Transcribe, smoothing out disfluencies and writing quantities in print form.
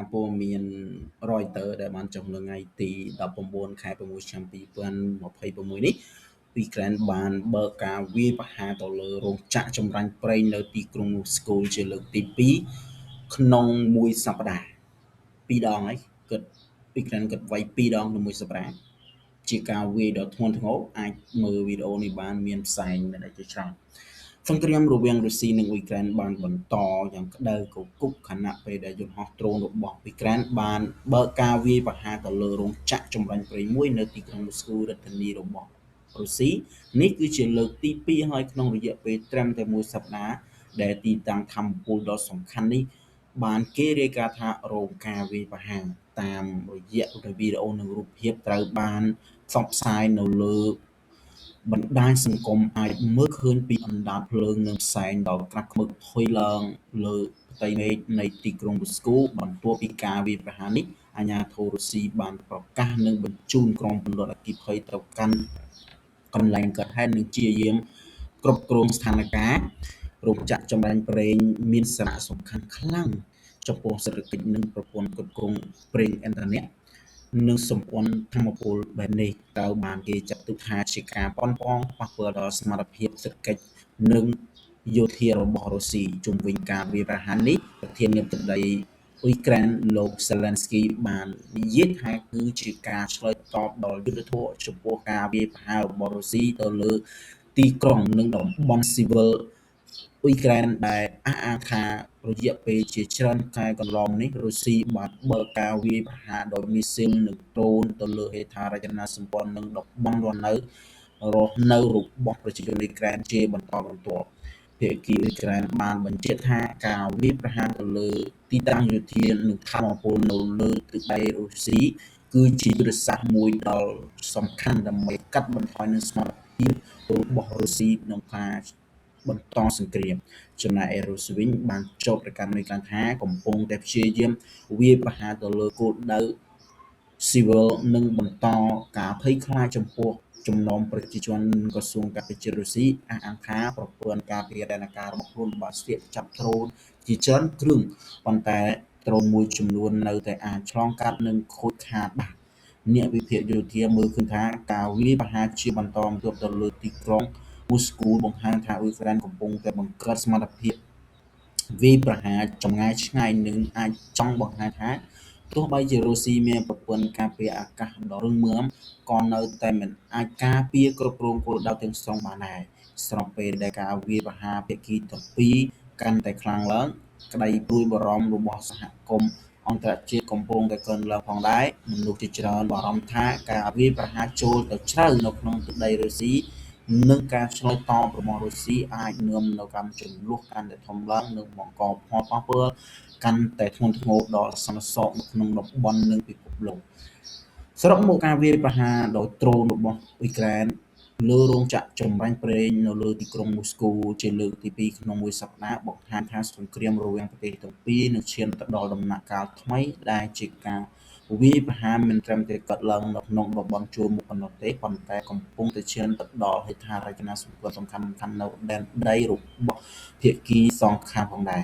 សារព័ត៌មាន Reuters ដែលបានចុះនៅថ្ងៃទី19 ខែ 6 ឆ្នាំ 2026 នេះអ៊ុយក្រែនបានបើកការវាយប្រហារទៅលើរោងចក្រចម្រាញ់ប្រេងនៅទីក្រុងមូស្គូជាលើកទី2ក្នុងមួយសប្តាហ៍2ដងហើយគិតអ៊ុយក្រែនគិតវាយ2ដងក្នុងមួយសប្តាហ៍ជាការវាយដ៏ធ្ងន់ធ្ងរអាចមើលវីដេអូនេះបានមានផ្សែងដែលជាច្រើនសង្គ្រាមរវាងរុស្ស៊ីនិងអ៊ុយក្រែនបានបន្តយ៉ាងក្តៅគគុកខណៈពេលដែលយន្តហោះដ្រូនរបស់អ៊ុយក្រែនបានបើកការវាយប្រហារទៅលើរោងចក្រចម្រាញ់ប្រេងមួយនៅទីក្រុងមូស្គូរដ្ឋធានីរបស់រុស្ស៊ីនេះគឺជាលើកទី2ហើយក្នុងរយៈពេលត្រឹមតែមួយសប្តាហ៍ដែលទីតាំងថាមពលដ៏សំខាន់នេះបានគេរាយការណ៍ថារងការវាយប្រហារតាមរយៈវីដេអូនិងរូបភាពត្រូវបានផ្សព្វផ្សាយនៅលើបណ្ដាញសង្គមអាចមើលឃើញពីអណ្ដាតភ្លើងនិងផ្សែងដ៏ក្រាស់ឃ្មឹកផុយឡើងលើផ្ទៃមេឃនៃទីក្រុងមូស្គូបន្ទាប់ពីការវាយប្រហារនេះអាជ្ញាធររុស្ស៊ីបានប្រកាសនិងបញ្ជូនក្រុមពន្លត់អគ្គិភ័យទៅកាន់កន្លែងកើតហេតុនិងព្យាយាមគ្រប់គ្រងស្ថានភាពរោងចក្រចម្រាញ់ប្រេងមានសារៈសំខាន់ខ្លាំងចំពោះសេដ្ឋកិច្ចនិងប្រព័ន្ធគ្រប់គ្រងប្រេងឥន្ធនៈនិងសម្ព័ន្ធថាមពលបែបនេះត្រូវបានគេចាត់ទុកថាជាការប៉ុនប៉ងប៉ះពាល់ដល់សមត្ថភាពសេដ្ឋកិច្ចនិងយោធារបស់រុស្ស៊ីជុំវិញការវាយប្រហារនេះប្រធានាធិបតីអ៊ុយក្រែនលោក Zelensky បាននិយាយថាគឺជាការឆ្លើយតបដល់យុត្តិធម៌ចំពោះការវាយប្រហាររបស់រុស្ស៊ីទៅលើទីក្រុងនិងតំបន់ស៊ីវិលអ៊ុយក្រែនដែលអះអាងថារយៈពេលជាច្រើនខែកន្លងនេះរុស្ស៊ីបានបើកការវាយប្រហារដោយមីស៊ីលនិងដ្រូនទៅលើហេដ្ឋារចនាសម្ព័ន្ធនិងតំបន់រស់នៅរបស់ប្រជាជនអ៊ុយក្រែនជាបន្តបន្ទាប់ភាគីអ៊ុយក្រែនបានបញ្ជាក់ថាការវាយប្រហារទៅលើទីតាំងយោធានិងថាមពលនៅលើទឹកដីរុស្ស៊ីគឺជាយុទ្ធសាស្ត្រមួយដ៏សំខាន់ដើម្បីកាត់បន្ថយនូវសមត្ថភាពរបស់រុស្ស៊ីក្នុងការបន្តសង្គ្រាមចំណែកឯរុស្ស៊ីវិញបានចោទប្រកាន់អ៊ុយក្រែនថាកំពុងតែព្យាយាមវាយប្រហារទៅលើគោលដៅស៊ីវិលនិងបន្តការភ័យខ្លាចចំពោះចំណោមប្រជាជនក្រសួងការពារជាតិរុស្ស៊ីអះអាងថាប្រព័ន្ធការពារដែនអាកាសរបស់ខ្លួនបានស្ទាបចាប់ដ្រូនជាច្រើនគ្រឿងប៉ុន្តែដ្រូនមួយចំនួននៅតែអាចឆ្លងកាត់និងខូចខាតបានអ្នកវិភាគយោធាមើលឃើញថាការវាយប្រហារជាបន្តបន្ទាប់ទៅលើទីក្រុងមូស្គូបង្ហាញថាអ៊ុយក្រែនកំពុងតែបង្កើតសមត្ថភាពវាយប្រហារចម្ងាយឆ្ងាយនិងអាចចង់បង្ហាញថាទោះបីជារុស្ស៊ីមានប្រព័ន្ធការពារអាកាសដ៏រឹងមាំក៏នៅតែមិនអាចការពារគ្រប់គ្រងគោលដៅទាំងស្រុងបានដែរស្របពេលដែលការវាយប្រហារភាគីទាំងពីរកាន់តែខ្លាំងឡើងក្តីព្រួយបារម្ភរបស់សហគមន៍អន្តរជាតិកំពុងតែកើនឡើងផងដែរមនុស្សជាច្រើនបារម្ភថាការវាយប្រហារចូលទៅជ្រៅនៅក្នុងទឹកដីរុស្ស៊ីនិងការឆ្លើយតបរបស់រុស្ស៊ីអាចនាំទៅកាន់ជម្លោះកាន់តែធំឡើងនិងបង្កផលប៉ះពាល់កាន់តែធ្ងន់ធ្ងរដល់សន្តិសុខនៅក្នុងតំបន់និងពិភពលោកសរុបមកការវាយប្រហារដោយដ្រូនរបស់អ៊ុយក្រែនលើរោងចក្រចម្រាញ់ប្រេងនៅលើទីក្រុងមូស្គូជាលើកទី2ក្នុងមួយសប្តាហ៍បង្ហាញថាសង្គ្រាមរវាងប្រទេសទាំងពីរនឹងឈានទៅដល់ដំណាក់កាលថ្មីដែលជាការវាយប្រហារមិនត្រឹមតែកើតឡើងនៅក្នុងតំបន់ជួរមុខប៉ុណ្ណោះទេប៉ុន្តែកំពុងតែឈានទៅដល់ហេដ្ឋារចនាសម្ព័ន្ធសំខាន់ៗនៅដែនដីរបស់ភាគីសងខាងផងដែរ